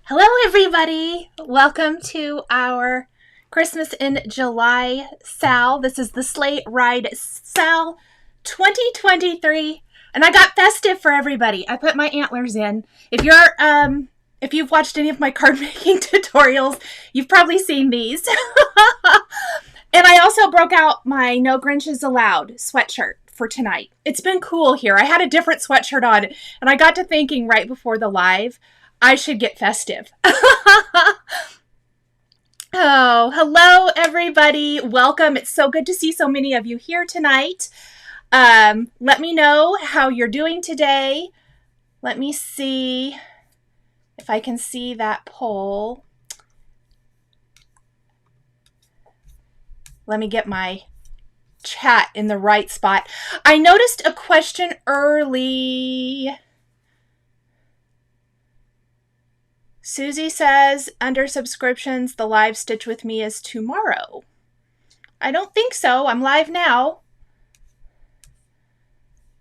Hello, everybody. Welcome to our Christmas in July SAL. This is the Sleigh Ride SAL 2023, and I got festive for everybody. I put my antlers in. If you've watched any of my card making tutorials, you've probably seen these. And I also broke out my No Grinches Allowed sweatshirt for tonight. It's been cool here. I had a different sweatshirt on, and I got to thinking right before the live, I should get festive. Oh, hello, everybody. Welcome. It's so good to see so many of you here tonight. Let me know how you're doing today. Let me see if I can see that poll. Let me get my chat in the right spot. I noticed a question early. Susie says, under subscriptions, the live Stitch With Me is tomorrow. I don't think so. I'm live now.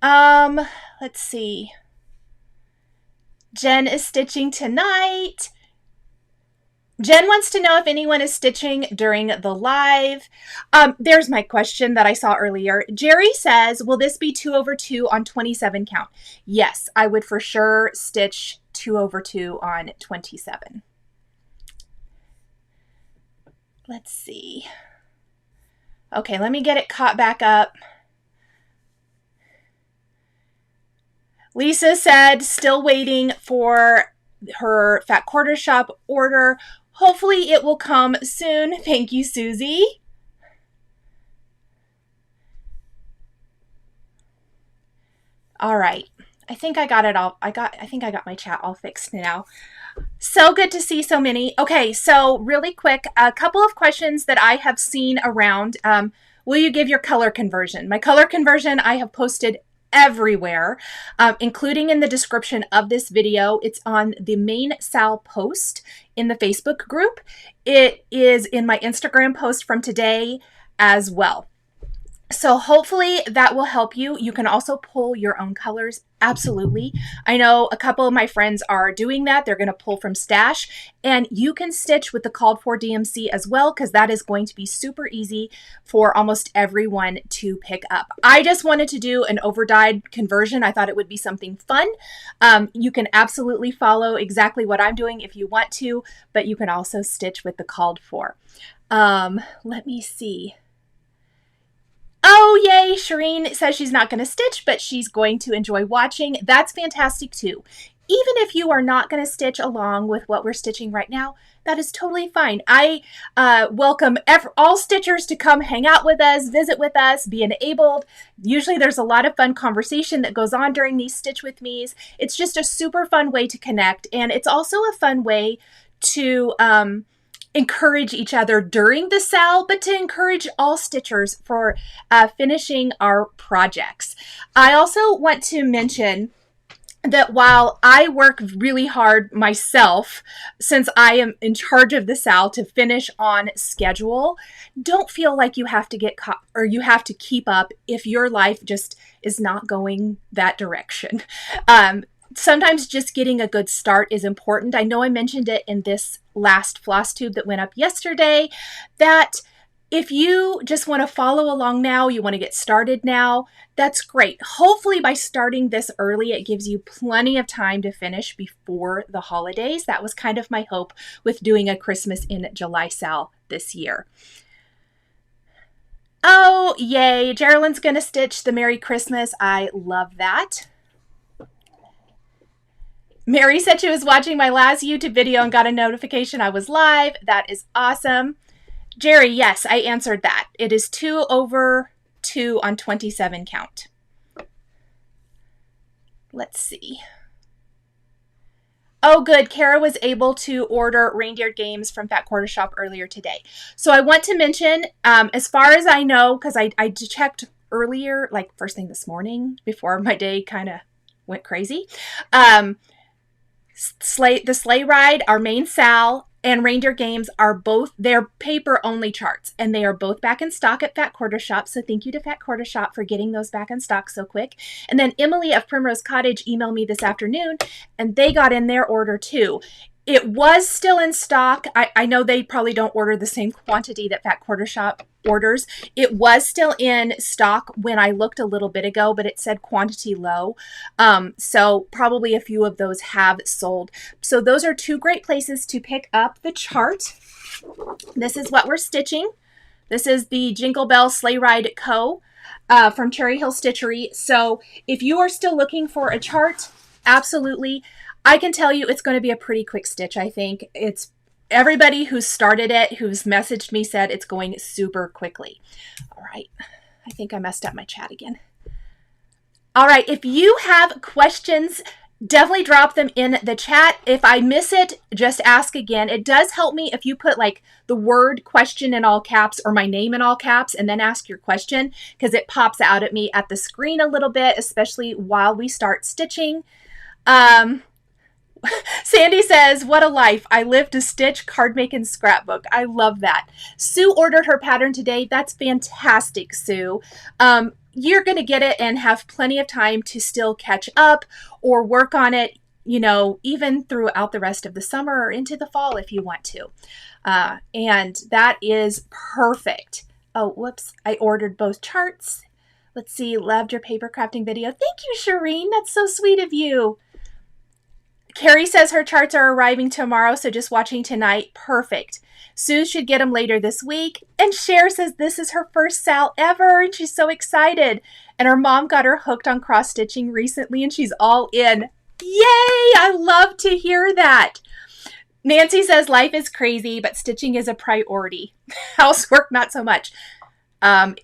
Let's see. Jen is stitching tonight. Jen wants to know if anyone is stitching during the live. There's my question that I saw earlier. Jerry says, will this be 2/2 on 27 count? Yes, I would for sure stitch 2/2 on 27. Let's see. Okay, let me get it caught back up. Lisa said, still waiting for her Fat Quarter Shop order. Hopefully it will come soon. Thank you, Susie. All right. I think I got it all. I think I got my chat all fixed now. So good to see so many. Okay, so really quick, a couple of questions that I have seen around. Will you give your color conversion? My color conversion I have posted everywhere, including in the description of this video. It's on the main SAL post in the Facebook group. It is in my Instagram post from today as well. So hopefully that will help you. You can also pull your own colors. Absolutely. I know a couple of my friends are doing that. They're going to pull from stash, and you can stitch with the called for DMC as well, because that is going to be super easy for almost everyone to pick up. I just wanted to do an overdyed conversion. I thought it would be something fun. You can absolutely follow exactly what I'm doing if you want to, but you can also stitch with the called for. Let me see. Oh, yay. Shireen says she's not going to stitch, but she's going to enjoy watching. That's fantastic too. Even if you are not going to stitch along with what we're stitching right now, that is totally fine. I welcome all stitchers to come hang out with us, visit with us, be enabled. Usually there's a lot of fun conversation that goes on during these Stitch With Me's. It's just a super fun way to connect, and it's also a fun way to encourage each other during the SAL, but to encourage all stitchers for finishing our projects. I also want to mention that while I work really hard myself, since I am in charge of the SAL to finish on schedule, don't feel like you have to get caught or you have to keep up if your life just is not going that direction. Sometimes just getting a good start is important. I know I mentioned it in this last Flosstube that went up yesterday, that if you just want to follow along now, you want to get started now, that's great. Hopefully by starting this early, it gives you plenty of time to finish before the holidays. That was kind of my hope with doing a Christmas in July SAL this year. Oh, yay. Geraldine's going to stitch the Merry Christmas. I love that. Mary said she was watching my last YouTube video and got a notification I was live. That is awesome. Jerry, yes, I answered that. It is 2/2 on 27 count. Let's see. Oh, good. Kara was able to order reindeer games from Fat Quarter Shop earlier today. So I want to mention, as far as I know, because I checked earlier, like first thing this morning before my day kind of went crazy. The Sleigh Ride, our main SAL, and Reindeer Games are both, they're paper-only charts, and they are both back in stock at Fat Quarter Shop, so thank you to Fat Quarter Shop for getting those back in stock so quick. And then Emily of Primrose Cottage emailed me this afternoon, and they got in their order too. It was still in stock. I know they probably don't order the same quantity that Fat Quarter Shop orders. It was still in stock when I looked a little bit ago, but it said quantity low. So probably a few of those have sold. So those are two great places to pick up the chart. This is what we're stitching. This is the Jingle Bell Sleigh Ride Co. From Cherry Hill Stitchery. So if you are still looking for a chart, absolutely. I can tell you it's going to be a pretty quick stitch, I think. It's everybody who's started it, who's messaged me, said it's going super quickly. All right. I think I messed up my chat again. All right. If you have questions, definitely drop them in the chat. If I miss it, just ask again. It does help me if you put like the word question in all caps or my name in all caps and then ask your question, because it pops out at me at the screen a little bit, especially while we start stitching. Sandy says, what a life. I live to stitch, card make, and scrapbook. I love that. Sue ordered her pattern today. That's fantastic, Sue. You're going to get it and have plenty of time to still catch up or work on it, you know, even throughout the rest of the summer or into the fall if you want to. And that is perfect. Oh, whoops. I ordered both charts. Let's see. Loved your paper crafting video. Thank you, Shireen. That's so sweet of you. Carrie says her charts are arriving tomorrow, so just watching tonight. Perfect. Sue should get them later this week. And Cher says this is her first SAL ever, and she's so excited. And her mom got her hooked on cross-stitching recently, and she's all in. Yay! I love to hear that. Nancy says life is crazy, but stitching is a priority. Housework, not so much.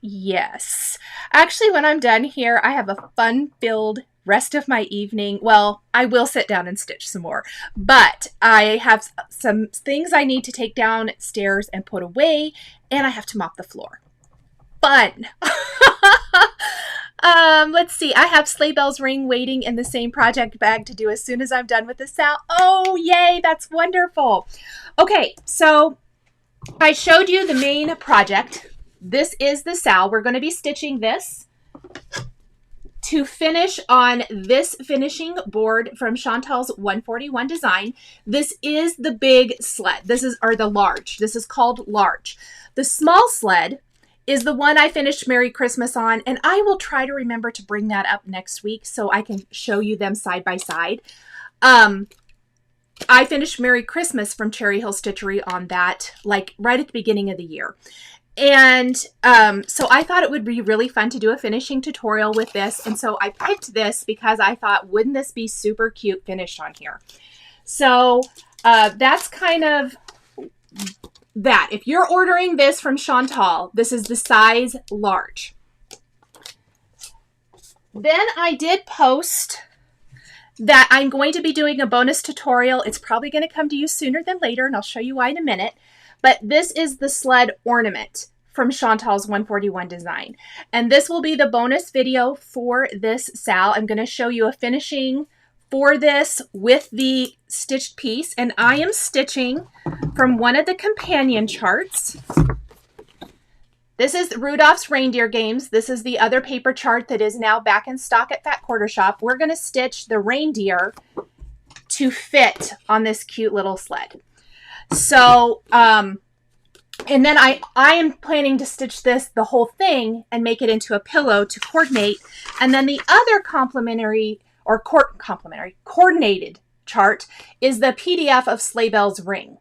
Yes. Actually, when I'm done here, I have a fun-filled rest of my evening. Well, I will sit down and stitch some more, but I have some things I need to take downstairs and put away, and I have to mop the floor. Fun. Let's see. I have Sleigh Bell's ring waiting in the same project bag to do as soon as I'm done with the SAL. Oh, yay. That's wonderful. Okay. So I showed you the main project. This is the SAL. We're going to be stitching this to finish on this finishing board from Chantal's 141 design. This is the big sled. This is, or the large. This is called large. The small sled is the one I finished Merry Christmas on, and I will try to remember to bring that up next week so I can show you them side by side. I finished Merry Christmas from Cherry Hill Stitchery on that, like right at the beginning of the year. And so I thought it would be really fun to do a finishing tutorial with this. And so I picked this because I thought, wouldn't this be super cute finished on here? So that's kind of that. If you're ordering this from Chantal, this is the size large. Then I did post that I'm going to be doing a bonus tutorial. It's probably going to come to you sooner than later, and I'll show you why in a minute. But this is the sled ornament from Chantal's 141 design. And this will be the bonus video for this SAL. I'm going to show you a finishing for this with the stitched piece. And I am stitching from one of the companion charts. This is Rudolph's Reindeer Games. This is the other paper chart that is now back in stock at Fat Quarter Shop. We're going to stitch the reindeer to fit on this cute little sled. So, and then I am planning to stitch this, the whole thing, and make it into a pillow to coordinate. And then the other coordinated chart is the PDF of Sleigh Bell's ring,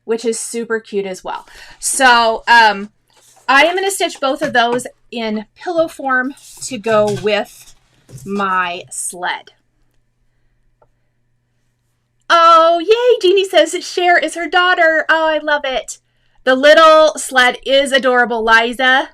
which is super cute as well. So, I am going to stitch both of those in pillow form to go with my sled. Oh, yay, Jeannie says Cher is her daughter. Oh, I love it. The little sled is adorable, Liza.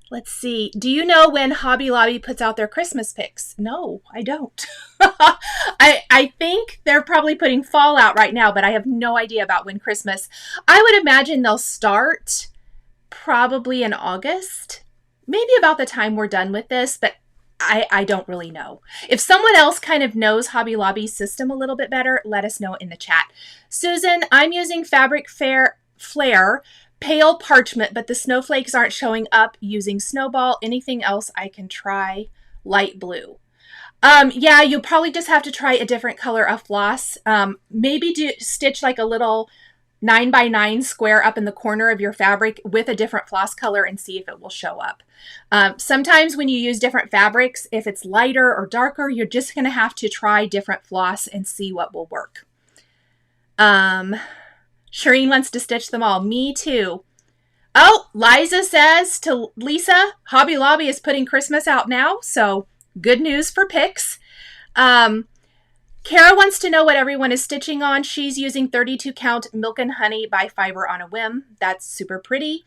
Let's see. Do you know when Hobby Lobby puts out their Christmas picks? No, I don't. I think they're probably putting fall out right now, but I have no idea about when Christmas. I would imagine they'll start probably in August, maybe about the time we're done with this, but I don't really know. If someone else kind of knows Hobby Lobby's system a little bit better, let us know in the chat. Susan, I'm using Fabric Flare pale parchment, but the snowflakes aren't showing up using Snowball. Anything else I can try? Light blue. Yeah, you'll probably just have to try a different color of floss. Maybe stitch like a little 9x9 square up in the corner of your fabric with a different floss color and see if it will show up. Sometimes when you use different fabrics, if it's lighter or darker, you're just going to have to try different floss and see what will work. Shireen wants to stitch them all. Me too. Oh, Liza says to Lisa, Hobby Lobby is putting Christmas out now, so good news for picks. Kara wants to know what everyone is stitching on. She's using 32 count Milk and Honey by Fiber on a Whim. That's super pretty.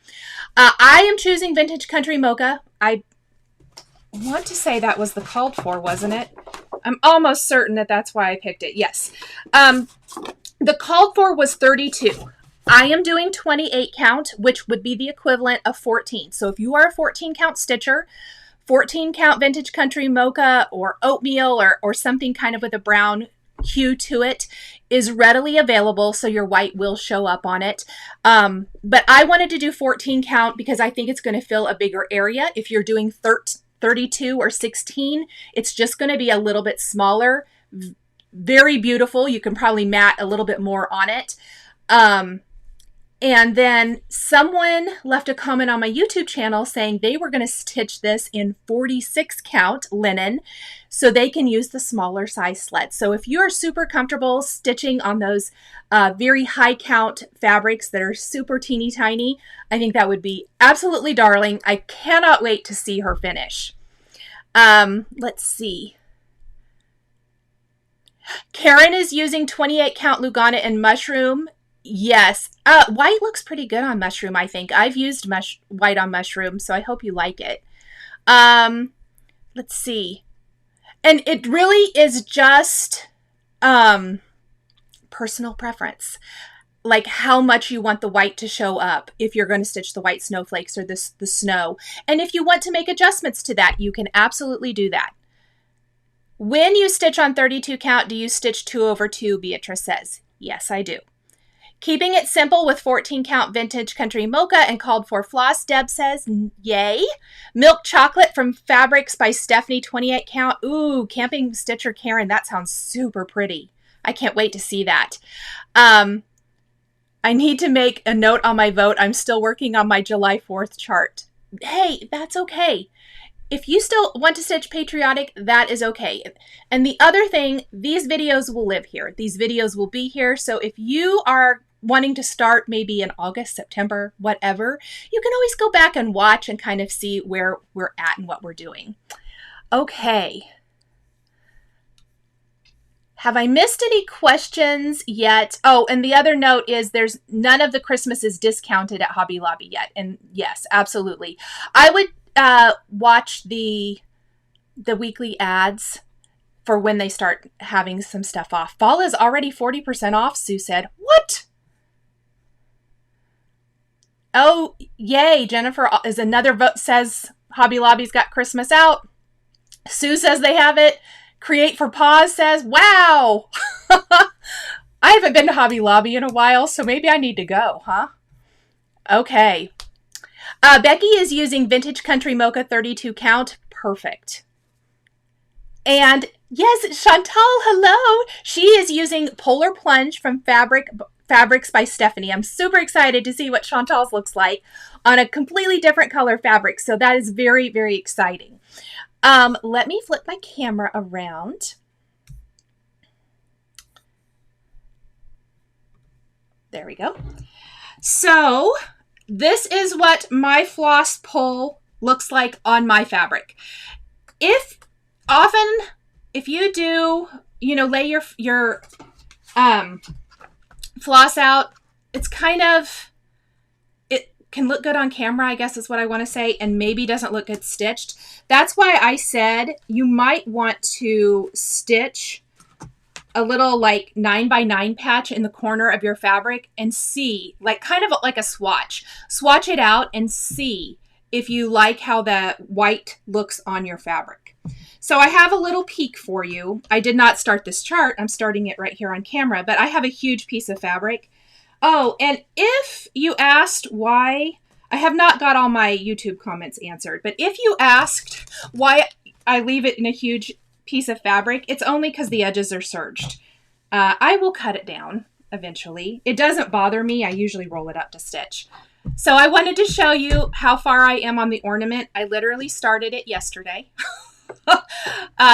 I am choosing Vintage Country Mocha. I want to say that was the called for, wasn't it? I'm almost certain that that's why I picked it. Yes. The called for was 32. I am doing 28 count, which would be the equivalent of 14. So if you are a 14 count stitcher, 14 count Vintage Country Mocha or oatmeal or something kind of with a brown hue to it is readily available, so your white will show up on it. But I wanted to do 14 count because I think it's going to fill a bigger area. If you're doing 32 or 16, it's just going to be a little bit smaller. Very beautiful. You can probably mat a little bit more on it. And then someone left a comment on my YouTube channel saying they were going to stitch this in 46 count linen so they can use the smaller size sled. So if you're super comfortable stitching on those very high count fabrics that are super teeny tiny, I think that would be absolutely darling. I cannot wait to see her finish. Let's see. Karen is using 28 count Lugana and mushroom. Yes. White looks pretty good on mushroom, I think. I've used white on mushroom, so I hope you like it. Let's see. And it really is just personal preference. Like how much you want the white to show up if you're going to stitch the white snowflakes or the snow. And if you want to make adjustments to that, you can absolutely do that. When you stitch on 32 count, do you stitch 2 over 2, Beatrice says. Yes, I do. Keeping it simple with 14 count Vintage Country Mocha and called for floss, Deb says, yay. Milk chocolate from Fabrics by Stephanie, 28 count. Ooh, Camping Stitcher Karen, that sounds super pretty. I can't wait to see that. I need to make a note on my vote. I'm still working on my July 4th chart. Hey, that's okay. If you still want to stitch patriotic, that is okay. And the other thing, these videos will live here. These videos will be here. So if you are wanting to start maybe in August, September, whatever, you can always go back and watch and kind of see where we're at and what we're doing. Okay. Have I missed any questions yet? Oh, and the other note is there's none of the Christmas is discounted at Hobby Lobby yet. And yes, absolutely. I would watch the weekly ads for when they start having some stuff off. Fall is already 40% off, Sue said. What? Oh, yay. Jennifer is another vote, says Hobby Lobby's got Christmas out. Sue says they have it. Create for Paws says, wow. I haven't been to Hobby Lobby in a while, so maybe I need to go, huh? Okay. Becky is using Vintage Country Mocha 32 count. Perfect. And yes, Chantal, hello. She is using Polar Plunge from Fabrics by Stephanie. I'm super excited to see what Chantal's looks like on a completely different color fabric. So that is very, very exciting. Let me flip my camera around. There we go. So this is what my floss pull looks like on my fabric. If you do, lay your floss out, it's kind of, it can look good on camera, I guess is what I want to say, and maybe doesn't look good stitched. That's why I said you might want to stitch a little like 9x9 patch in the corner of your fabric and see, like kind of like a swatch. Swatch it out and see if you like how the white looks on your fabric. So I have a little peek for you. I did not start this chart. I'm starting it right here on camera, but I have a huge piece of fabric. Oh, and if you asked why, I have not got all my YouTube comments answered, but if you asked why I leave it in a huge piece of fabric. It's only because the edges are serged. I will cut it down eventually. It doesn't bother me. I usually roll it up to stitch. So I wanted to show you how far I am on the ornament. I literally started it yesterday.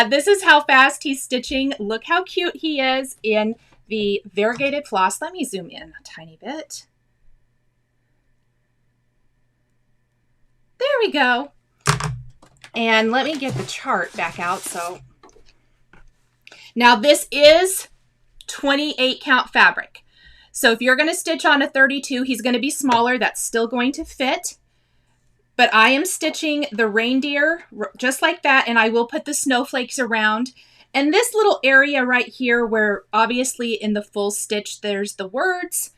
This is how fast he's stitching. Look how cute he is in the variegated floss. Let me zoom in a tiny bit. There we go. And let me get the chart back out. So now this is 28 count fabric. So if you're going to stitch on a 32, he's going to be smaller. That's still going to fit. But I am stitching the reindeer just like that, and I will put the snowflakes around. And this little area right here where obviously in the full stitch there's the words,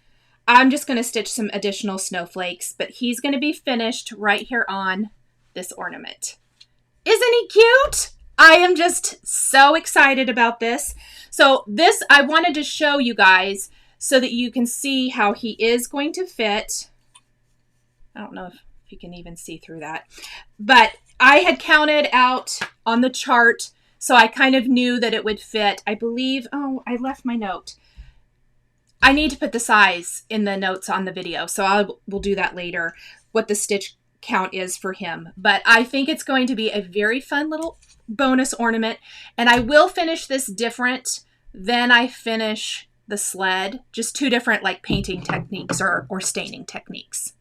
I'm just going to stitch some additional snowflakes, but he's going to be finished right here on this ornament. Isn't he cute? I am just so excited about this. So this I wanted to show you guys so that you can see how he is going to fit. I don't know if you can even see through that, but I had counted out on the chart, so I kind of knew that it would fit. I believe, oh, I left my note. I need to put the size in the notes on the video, so we'll do that later, what the stitch count is for him. But I think it's going to be a very fun little bonus ornament, and I will finish this different than I finish the sled, just two different like painting techniques or staining techniques.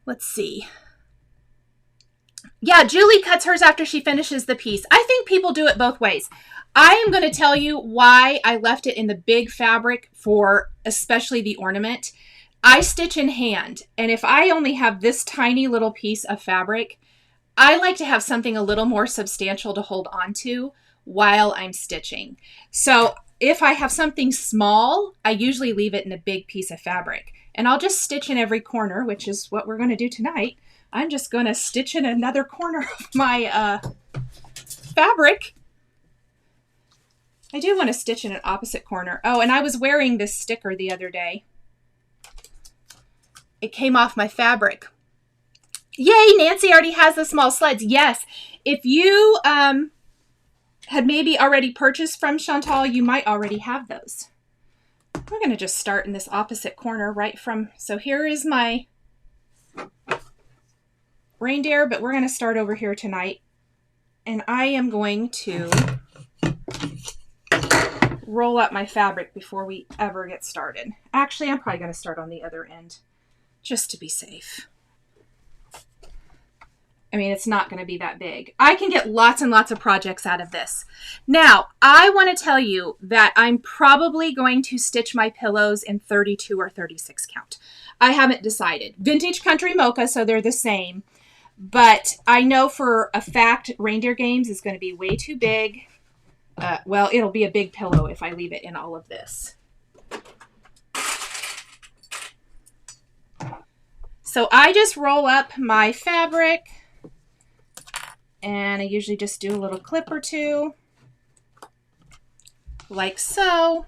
Let's see. Yeah, Julie cuts hers after she finishes the piece. I think people do it both ways. I am going to tell you why I left it in the big fabric for especially the ornament. I stitch in hand, and if I only have this tiny little piece of fabric, I like to have something a little more substantial to hold on to while I'm stitching. So if I have something small, I usually leave it in a big piece of fabric. And I'll just stitch in every corner, which is what we're going to do tonight. I'm just going to stitch in another corner of my fabric. I do want to stitch in an opposite corner. Oh, and I was wearing this sticker the other day. It came off my fabric. Yay, Nancy already has the small sleds. Yes, if you had maybe already purchased from Chantal, you might already have those. We're going to just start in this opposite corner right from, so here is my reindeer, but we're going to start over here tonight. And I am going to roll up my fabric before we ever get started. Actually, I'm probably going to start on the other end just to be safe. I mean, it's not going to be that big. I can get lots and lots of projects out of this. Now, I want to tell you that I'm probably going to stitch my pillows in 32 or 36 count. I haven't decided. Vintage Country Mocha, so they're the same. But I know for a fact Reindeer Games is going to be way too big. Well, it'll be a big pillow if I leave it in all of this. So I just roll up my fabric. And I usually just do a little clip or two, like so.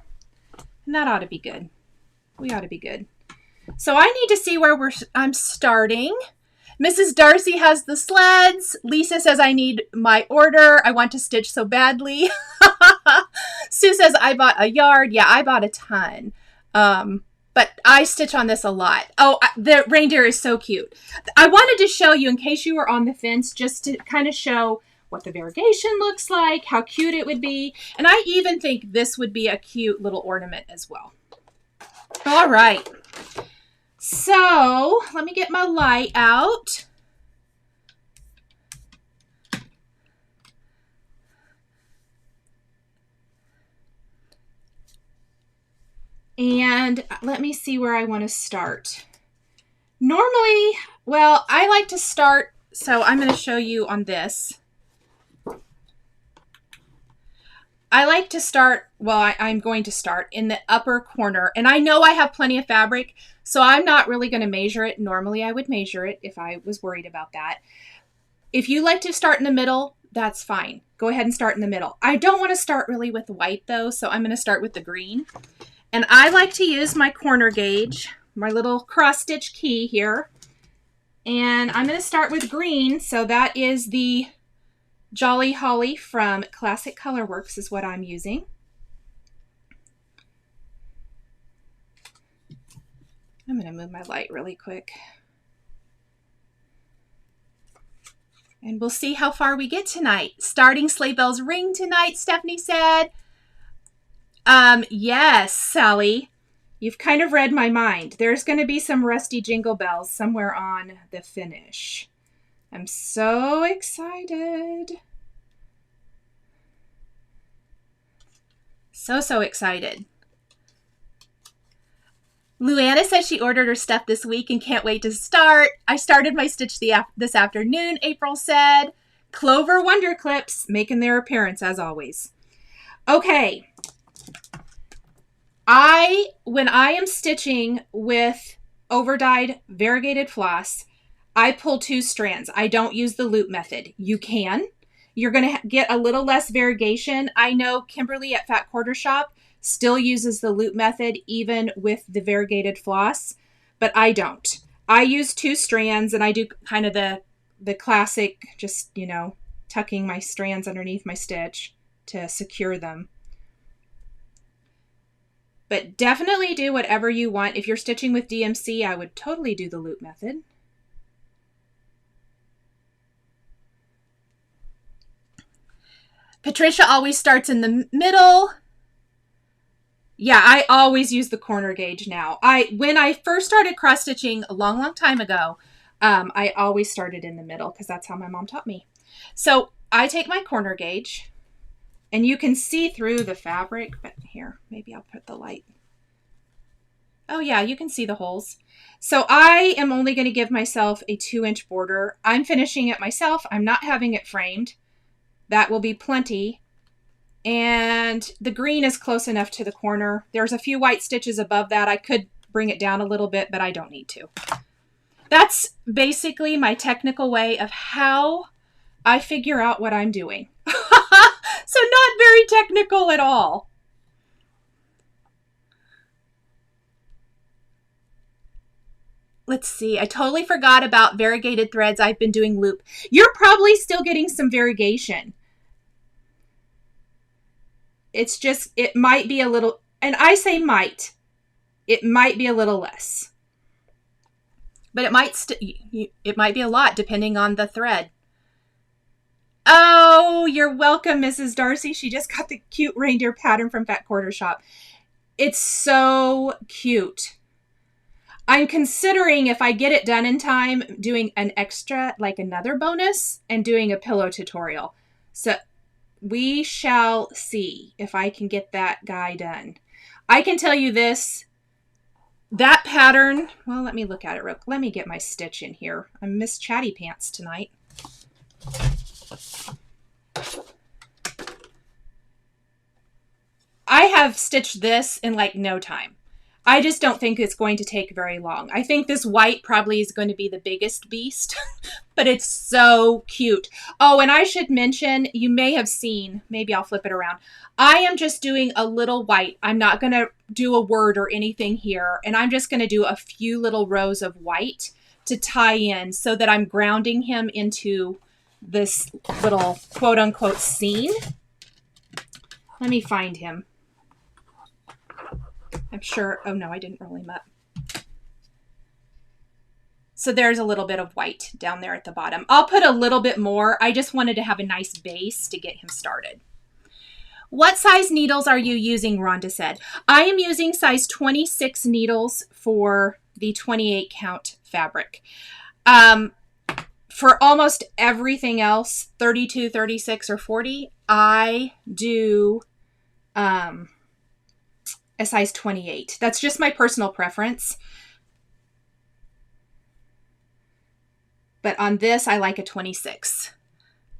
And that ought to be good. We ought to be good. So I need to see where I'm starting. Mrs. Darcy has the sleds. Lisa says I need my order. I want to stitch so badly. Sue says I bought a yard. Yeah, I bought a ton. But I stitch on this a lot. Oh, the reindeer is so cute. I wanted to show you, in case you were on the fence, just to kind of show what the variegation looks like, how cute it would be. And I even think this would be a cute little ornament as well. All right. So let me get my light out. And let me see where I want to start. Normally, well, I like to start, so I'm going to show you on this. I like to start, well, I'm going to start in the upper corner. And I know I have plenty of fabric, so I'm not really going to measure it. Normally, I would measure it if I was worried about that. If you like to start in the middle, that's fine. Go ahead and start in the middle. I don't want to start really with white, though, so I'm going to start with the green. And I like to use my corner gauge, my little cross stitch key here. And I'm going to start with green. So that is the Jolly Holly from Classic Colorworks is what I'm using. I'm going to move my light really quick. And we'll see how far we get tonight. Starting sleigh bells ring tonight, Stephanie said. Yes, Sally. You've kind of read my mind. There's going to be some rusty jingle bells somewhere on the finish. I'm so excited. So excited. Luana says she ordered her stuff this week and can't wait to start. I started my stitch this afternoon, April said. Clover Wonder Clips making their appearance as always. Okay. When I am stitching with overdyed variegated floss, I pull 2 strands. I don't use the loop method. You can. You're going to get a little less variegation. I know Kimberly at Fat Quarter Shop still uses the loop method even with the variegated floss, but I don't. I use 2 strands and I do kind of the classic, just, you know, tucking my strands underneath my stitch to secure them. But definitely do whatever you want. If you're stitching with DMC, I would totally do the loop method. Patricia always starts in the middle. Yeah, I always use the corner gauge now. When I first started cross stitching a long time ago, I always started in the middle because that's how my mom taught me. So I take my corner gauge. And you can see through the fabric, but here, maybe I'll put the light. Oh yeah, you can see the holes. So I am only going to give myself a 2-inch border. I'm finishing it myself. I'm not having it framed. That will be plenty. And the green is close enough to the corner. There's a few white stitches above that. I could bring it down a little bit, but I don't need to. That's basically my technical way of how I figure out what I'm doing. So not very technical at all. Let's see. I totally forgot about variegated threads. I've been doing loop. You're probably still getting some variegation. It's just, it might be a little, and I say might. It might be a little less. But it might be a lot depending on the thread. Oh, you're welcome, Mrs. Darcy. She just got the cute reindeer pattern from Fat Quarter Shop. It's so cute. I'm considering, if I get it done in time, doing an extra, like another bonus, and doing a pillow tutorial. So we shall see if I can get that guy done. I can tell you this, that pattern, well, let me look at it real quick. Let me get my stitch in here. I'm Miss Chatty Pants tonight. I have stitched this in like no time. I just don't think it's going to take very long. I think this white probably is going to be the biggest beast, but it's so cute. Oh, and I should mention, you may have seen, maybe I'll flip it around. I am just doing a little white. I'm not going to do a word or anything here, and I'm just going to do a few little rows of white to tie in so that I'm grounding him into this little quote unquote scene. Let me find him. I'm sure, oh no, I didn't roll him up. So there's a little bit of white down there at the bottom. I'll put a little bit more. I just wanted to have a nice base to get him started. What size needles are you using, Rhonda said. I am using size 26 needles for the 28 count fabric. For almost everything else, 32, 36, or 40, I do a size 28. That's just my personal preference. But on this, I like a 26.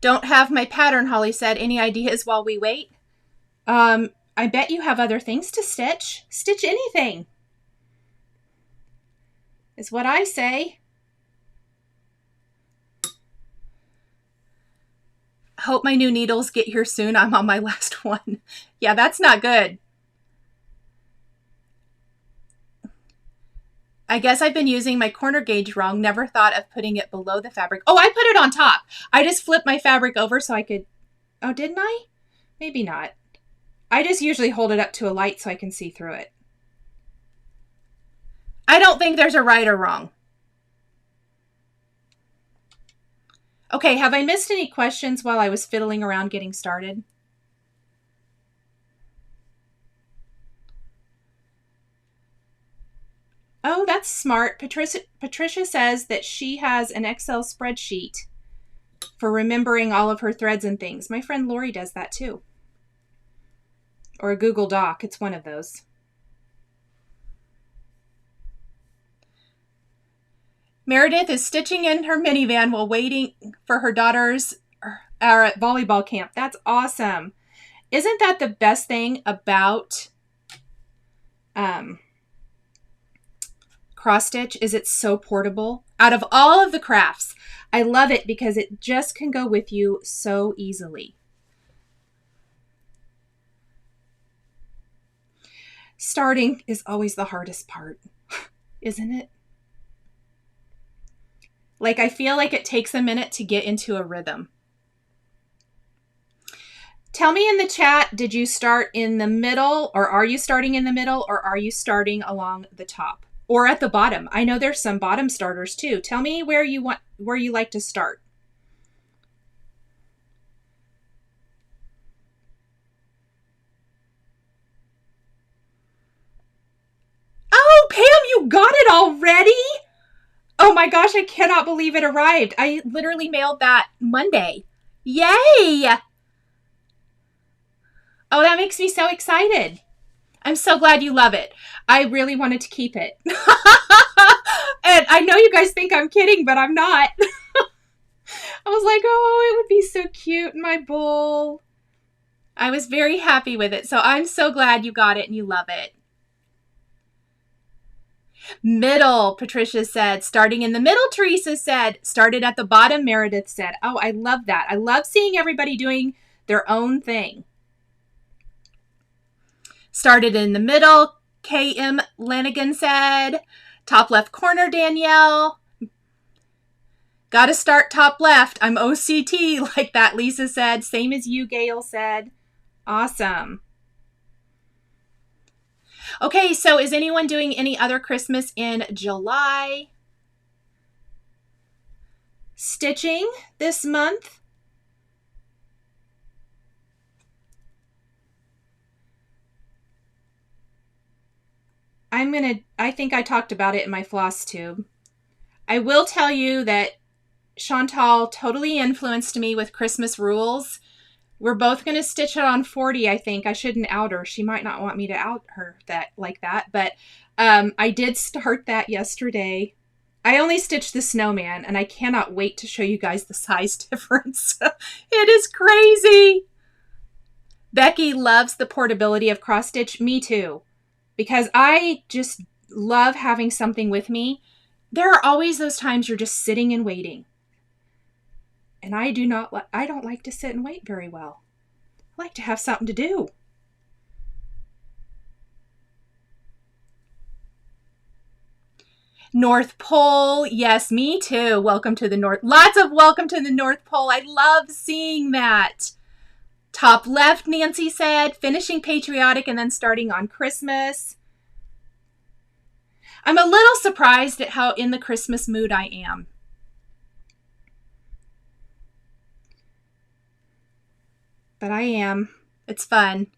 Don't have my pattern, Holly said. Any ideas while we wait? I bet you have other things to stitch. Stitch anything, is what I say. Hope my new needles get here soon. I'm on my last one. Yeah, that's not good. I guess I've been using my corner gauge wrong. Never thought of putting it below the fabric. Oh, I put it on top. I just flipped my fabric over so I could... Oh, didn't I? Maybe not. I just usually hold it up to a light so I can see through it. I don't think there's a right or wrong. Okay, have I missed any questions while I was fiddling around getting started? Oh, that's smart. Patricia says that she has an Excel spreadsheet for remembering all of her threads and things. My friend Lori does that too. Or a Google Doc. It's one of those. Meredith is stitching in her minivan while waiting for her daughters are at volleyball camp. That's awesome. Isn't that the best thing about cross stitch? Is it's so portable. Out of all of the crafts, I love it because it just can go with you so easily. Starting is always the hardest part, isn't it? Like, I feel like it takes a minute to get into a rhythm. Tell me in the chat, did you start in the middle, or are you starting in the middle, or are you starting along the top or at the bottom? I know there's some bottom starters too. Tell me where you like to start. Oh, Pam, you got it already? Oh my gosh, I cannot believe it arrived. I literally mailed that Monday. Yay! Oh, that makes me so excited. I'm so glad you love it. I really wanted to keep it. And I know you guys think I'm kidding, but I'm not. I was like, oh, it would be so cute in my bowl. I was very happy with it. So I'm so glad you got it and you love it. Middle, Patricia said. Starting in the middle, Teresa said. Started at the bottom, Meredith said. Oh, I love that. I love seeing everybody doing their own thing. Started in the middle, KM Lanigan said. Top left corner, Danielle. Gotta start top left. I'm OCT, like that, Lisa said. Same as you, Gail said. Awesome. Okay, so is anyone doing any other Christmas in July? Stitching this month? I think I talked about it in my Flosstube. I will tell you that Chantal totally influenced me with Christmas rules. We're both going to stitch it on 40, I think. I shouldn't out her. She might not want me to out her like that. But I did start that yesterday. I only stitched the snowman, and I cannot wait to show you guys the size difference. It is crazy. Becky loves the portability of cross stitch. Me too. Because I just love having something with me. There are always those times you're just sitting and waiting. And I don't like to sit and wait very well. I like to have something to do. North Pole. Yes, me too. Welcome to the North. Lots of welcome to the North Pole. I love seeing that. Top left, Nancy said. Finishing patriotic and then starting on Christmas. I'm a little surprised at how in the Christmas mood I am. But I am. It's fun.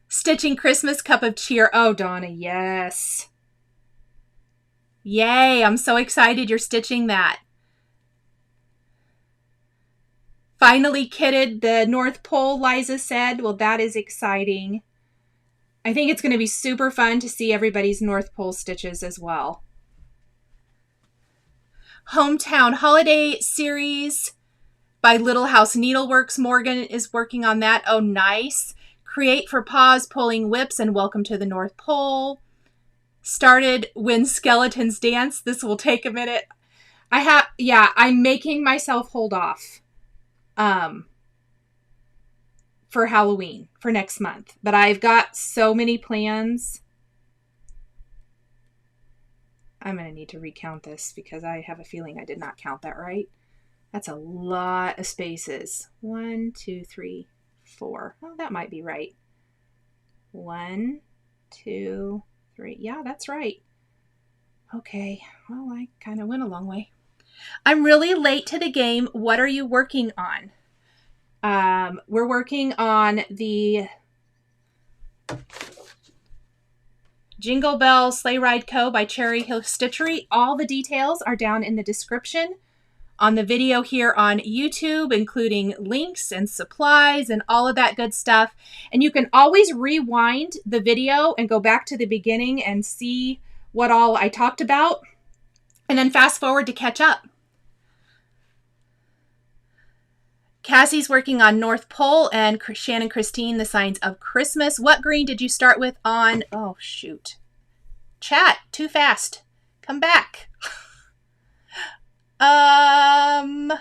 Stitching Christmas cup of cheer. Oh, Donna, yes. Yay, I'm so excited you're stitching that. Finally kitted the North Pole, Liza said. Well, that is exciting. I think it's going to be super fun to see everybody's North Pole stitches as well. Hometown Holiday Series by Little House Needleworks. Morgan is working on that. Oh, nice. Create for Paws, Pulling Whips, and Welcome to the North Pole. Started When Skeletons Dance. This will take a minute. I'm making myself hold off for Halloween, for next month. But I've got so many plans. I'm going to need to recount this because I have a feeling I did not count that right. That's a lot of spaces. 1, 2, 3, 4. Oh, that might be right. 1, 2, 3. Yeah, that's right. Okay, well, I kind of went a long way. I'm really late to the game. What are you working on? We're working on the Jingle Bell Sleigh Ride Co. by Cherry Hill Stitchery. All the details are down in the description on the video here on YouTube, including links and supplies and all of that good stuff. And you can always rewind the video and go back to the beginning and see what all I talked about, and then fast forward to catch up. Cassie's working on North Pole, and Shannon Christine, the signs of Christmas. What green did you start with on... Oh, shoot. Chat, too fast. Come back. Now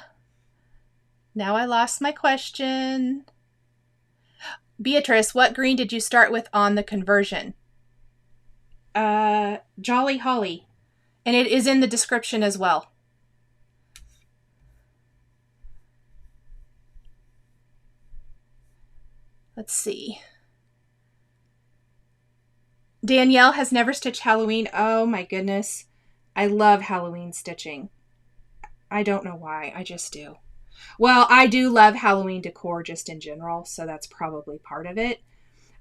I lost my question. Beatrice, what green did you start with on the conversion? Jolly Holly. And it is in the description as well. Let's see. Danielle has never stitched Halloween. Oh my goodness. I love Halloween stitching. I don't know why. I just do. Well, I do love Halloween decor just in general, so that's probably part of it.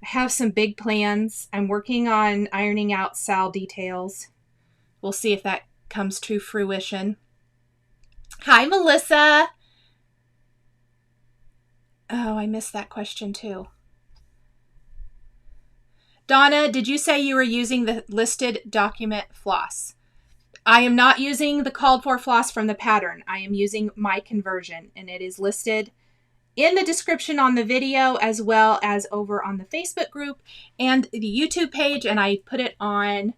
I have some big plans. I'm working on ironing out SAL details. We'll see if that comes to fruition. Hi, Melissa. Oh, I missed that question too. Donna, did you say you were using the listed document floss? I am not using the called for floss from the pattern. I am using my conversion, and it is listed in the description on the video as well as over on the Facebook group and the YouTube page, and I put it on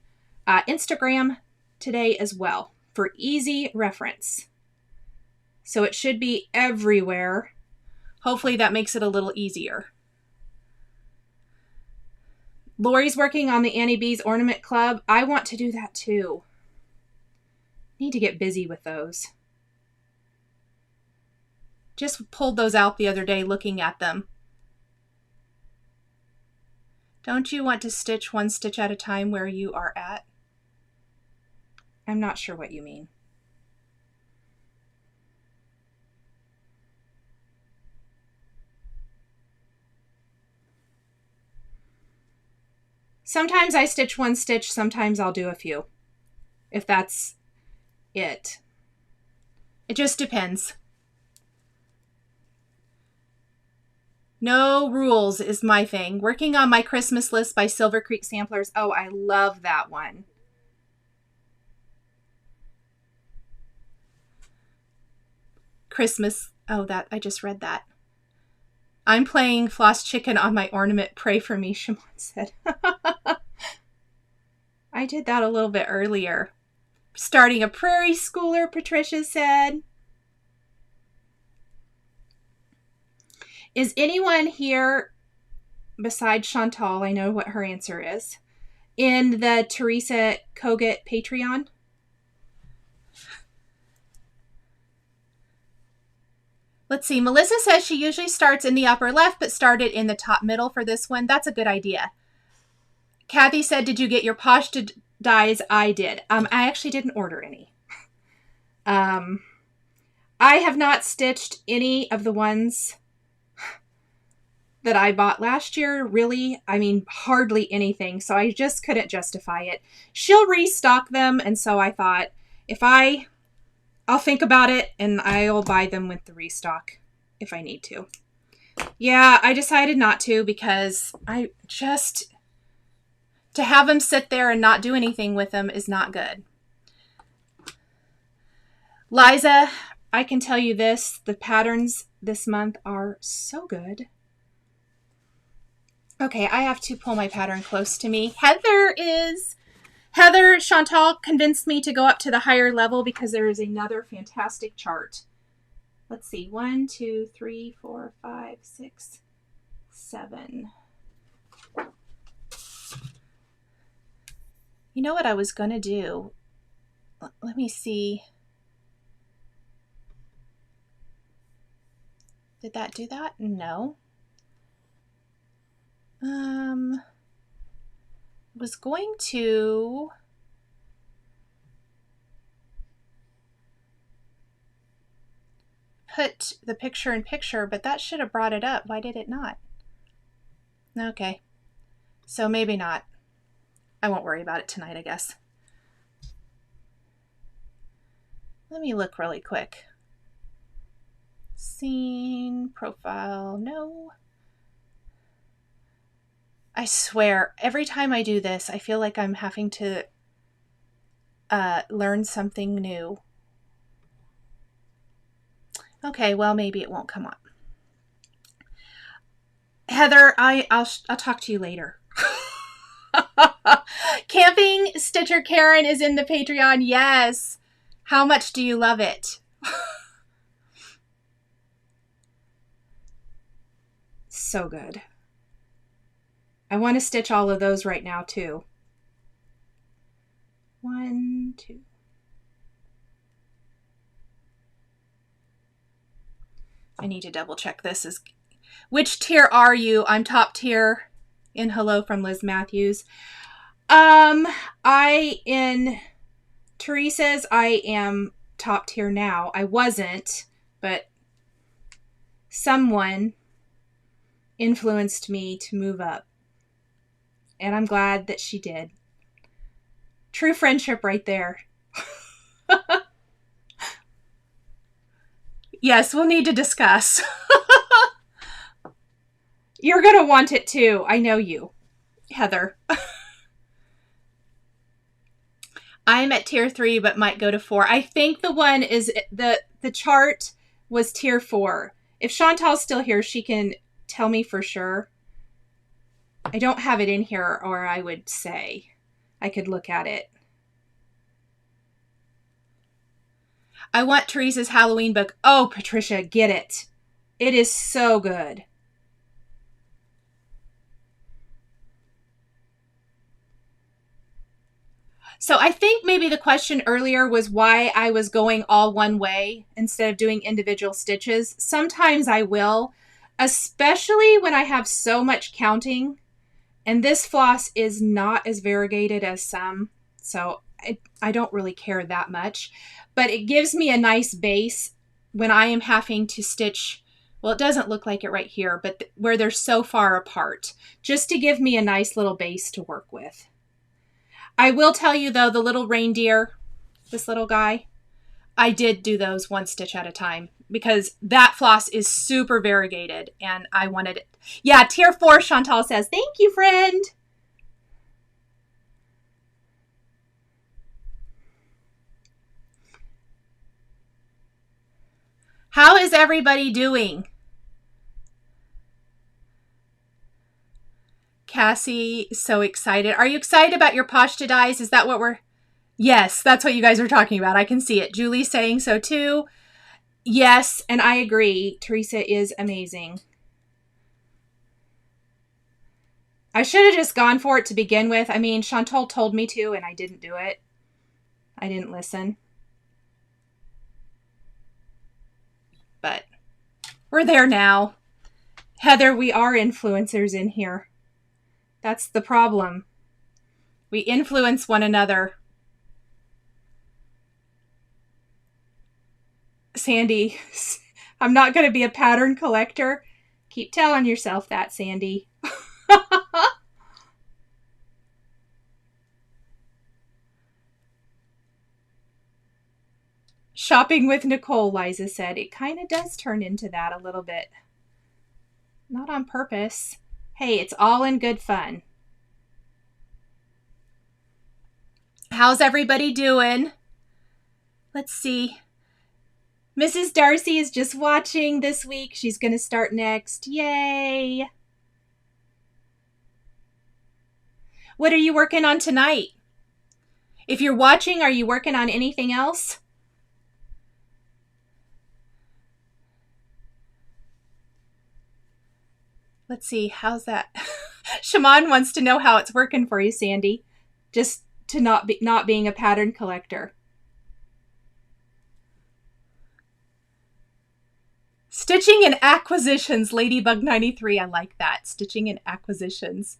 Instagram today as well for easy reference. So it should be everywhere. Hopefully that makes it a little easier. Lori's working on the Annie B's Ornament Club. I want to do that too. Need to get busy with those. Just pulled those out the other day looking at them. Don't you want to stitch one stitch at a time where you are at? I'm not sure what you mean. Sometimes I stitch one stitch, sometimes I'll do a few. If that's it. It just depends. No rules is my thing. Working on my Christmas list by Silver Creek Samplers. Oh, I love that one. Christmas. Oh, that I just read that. I'm playing Floss Chicken on my ornament. Pray for me, Shimon said. I did that a little bit earlier. Starting a prairie schooler, Patricia said. Is anyone here besides Chantal, I know what her answer is, in the Teresa Kogut Patreon? Let's see. Melissa says she usually starts in the upper left, but started in the top middle for this one. That's a good idea. Kathy said, did you get your Posh dies? I did. I actually didn't order any. I have not stitched any of the ones that I bought last year. Really, I mean, hardly anything. So I just couldn't justify it. She'll restock them. And so I thought, I'll think about it and I'll buy them with the restock if I need to. Yeah, I decided not to because to have them sit there and not do anything with them is not good. Liza, I can tell you this, the patterns this month are so good. Okay, I have to pull my pattern close to me. Heather Chantal convinced me to go up to the higher level because there is another fantastic chart. Let's see. 1, 2, 3, 4, 5, 6, 7. You know what I was going to do let me see. Did that do that? No. Was going to put the picture in picture, but that should have brought it up. Why did it not? Okay. So maybe not. I won't worry about it tonight, I guess. Let me look really quick. Scene, profile, no. I swear, every time I do this, I feel like I'm having to learn something new. Okay, well, maybe it won't come up. Heather, I'll talk to you later. Camping Stitcher Karen is in the Patreon. Yes. How much do you love it? So good. I want to stitch all of those right now too. 1, 2. I need to double check this. Which tier are you? I'm top tier. In hello from Liz Matthews. In Teresa's, I am top tier now. I wasn't, but someone influenced me to move up. And I'm glad that she did. True friendship right there. Yes, we'll need to discuss. You're going to want it too. I know you, Heather. I'm at tier 3, but might go to 4. I think the one is the chart was tier 4. If Chantal's still here, she can tell me for sure. I don't have it in here, or I would say I could look at it. I want Teresa's Halloween book. Oh, Patricia, get it. It is so good. So I think maybe the question earlier was why I was going all one way instead of doing individual stitches. Sometimes I will, especially when I have so much counting. And this floss is not as variegated as some, so I don't really care that much. But it gives me a nice base when I am having to stitch. Well, it doesn't look like it right here, but where they're so far apart, just to give me a nice little base to work with. I will tell you, though, the little reindeer, this little guy, I did do those one stitch at a time because that floss is super variegated and I wanted it. Yeah, tier 4, Chantal says. Thank you, friend. How is everybody doing? Cassie, so excited. Are you excited about your pashta dyes? Is that what we're... Yes, that's what you guys are talking about. I can see it. Julie's saying so too. Yes, and I agree. Teresa is amazing. I should have just gone for it to begin with. I mean, Chantal told me to, and I didn't do it. I didn't listen. But we're there now. Heather, we are influencers in here. That's the problem. We influence one another. Sandy, I'm not going to be a pattern collector. Keep telling yourself that, Sandy. Shopping with Nichol, Liza said. It kind of does turn into that a little bit. Not on purpose. Hey, it's all in good fun. How's everybody doing? Let's see. Mrs. Darcy is just watching this week. She's going to start next. Yay! What are you working on tonight? If you're watching, are you working on anything else? Let's see. How's that? Shaman wants to know how it's working for you, Sandy. Just to not being a pattern collector. Stitching and acquisitions, Ladybug 93. I like that. Stitching and acquisitions.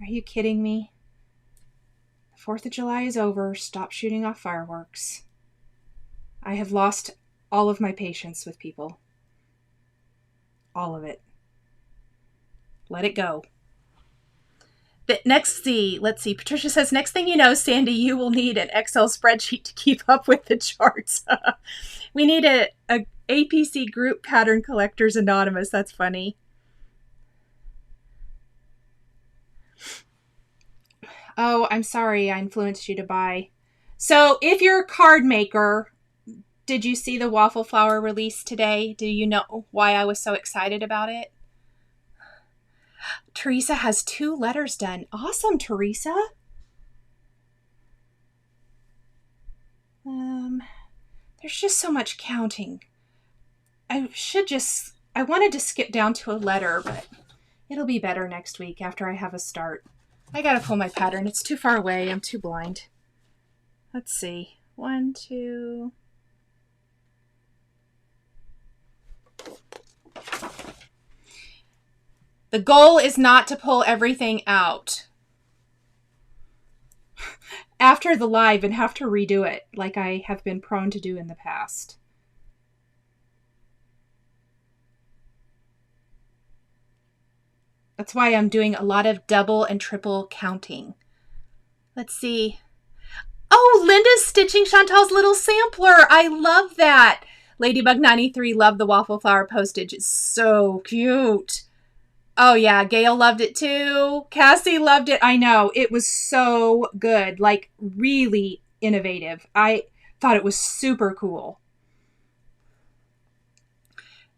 Are you kidding me? The 4th of July is over. Stop shooting off fireworks. I have lost all of my patience with people. All of it. Let it go. Let's see. Patricia says, next thing you know, Sandy, you will need an Excel spreadsheet to keep up with the charts. We need a APC group pattern collectors anonymous. That's funny. Oh, I'm sorry I influenced you to buy. So if you're a card maker, did you see the waffle flower release today? Do you know why I was so excited about it? Teresa has 2 letters done. Awesome, Teresa. There's just so much counting. I wanted to skip down to a letter, but it'll be better next week after I have a start. I gotta pull my pattern. It's too far away. I'm too blind. Let's see. 1, 2. The goal is not to pull everything out after the live and have to redo it like I have been prone to do in the past. That's why I'm doing a lot of double and triple counting. Let's see. Oh, Linda's stitching Chantal's little sampler. I love that. Ladybug 93 loved the waffle flower postage. It's so cute. Oh yeah, Gail loved it too. Cassie loved it. I know. It was so good. Like, really innovative. I thought it was super cool.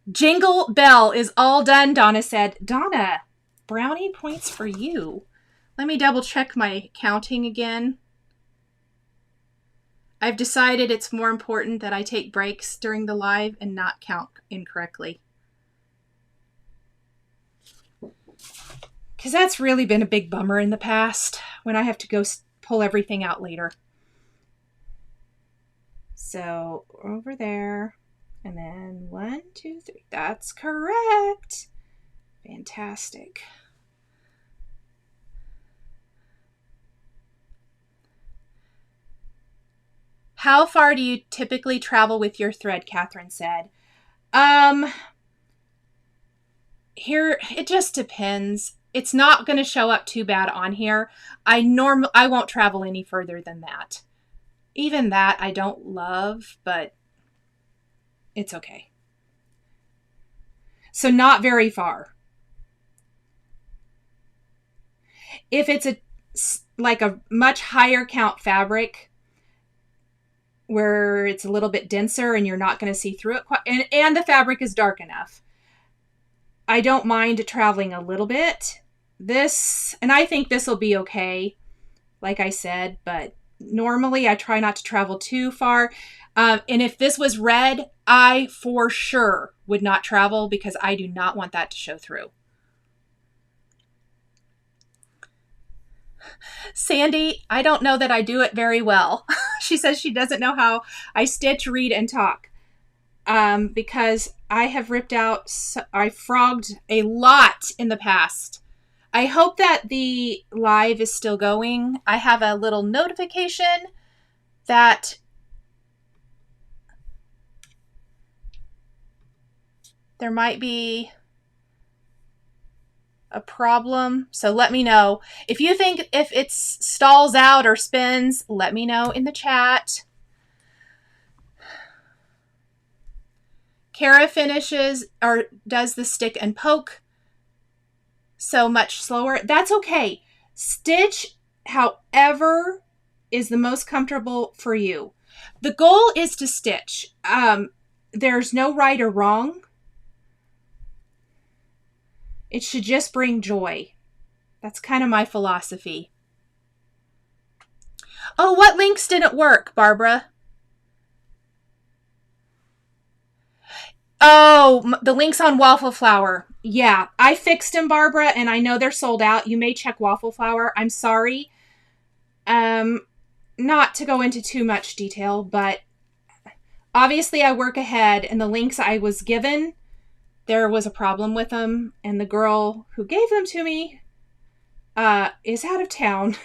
Jingle Bell is all done, Donna said. Donna, brownie points for you. Let me double check my counting again. I've decided it's more important that I take breaks during the live and not count incorrectly. Because that's really been a big bummer in the past when I have to go pull everything out later. So over there, and then 1, 2, 3. That's correct. Fantastic. How far do you typically travel with your thread? Catherine said. Here, it just depends. It's not going to show up too bad on here. I won't travel any further than that. Even that I don't love, but it's okay. So not very far. If it's like a much higher count fabric where it's a little bit denser and you're not going to see through it quite, and the fabric is dark enough, I don't mind traveling a little bit. And I think this will be okay, like I said, but normally I try not to travel too far. And if this was red, I for sure would not travel because I do not want that to show through. Sandy, I don't know that I do it very well. She says she doesn't know how I stitch, read, and talk. Because I have I frogged a lot in the past. I hope that the live is still going. I have a little notification that there might be a problem. So let me know. If you think if it stalls out or spins, let me know in the chat. Kara finishes or does the stick and poke so much slower. That's okay. Stitch however is the most comfortable for you. The goal is to stitch. There's no right or wrong. It should just bring joy. That's kind of my philosophy. Oh, what links didn't work, Barbara? Oh, the links on Waffle Flower. Yeah, I fixed them, Barbara, and I know they're sold out. You may check Waffle Flower. I'm sorry. Not to go into too much detail, but Obviously, I work ahead, and the links I was given, there was a problem with them, and the girl who gave them to me is out of town.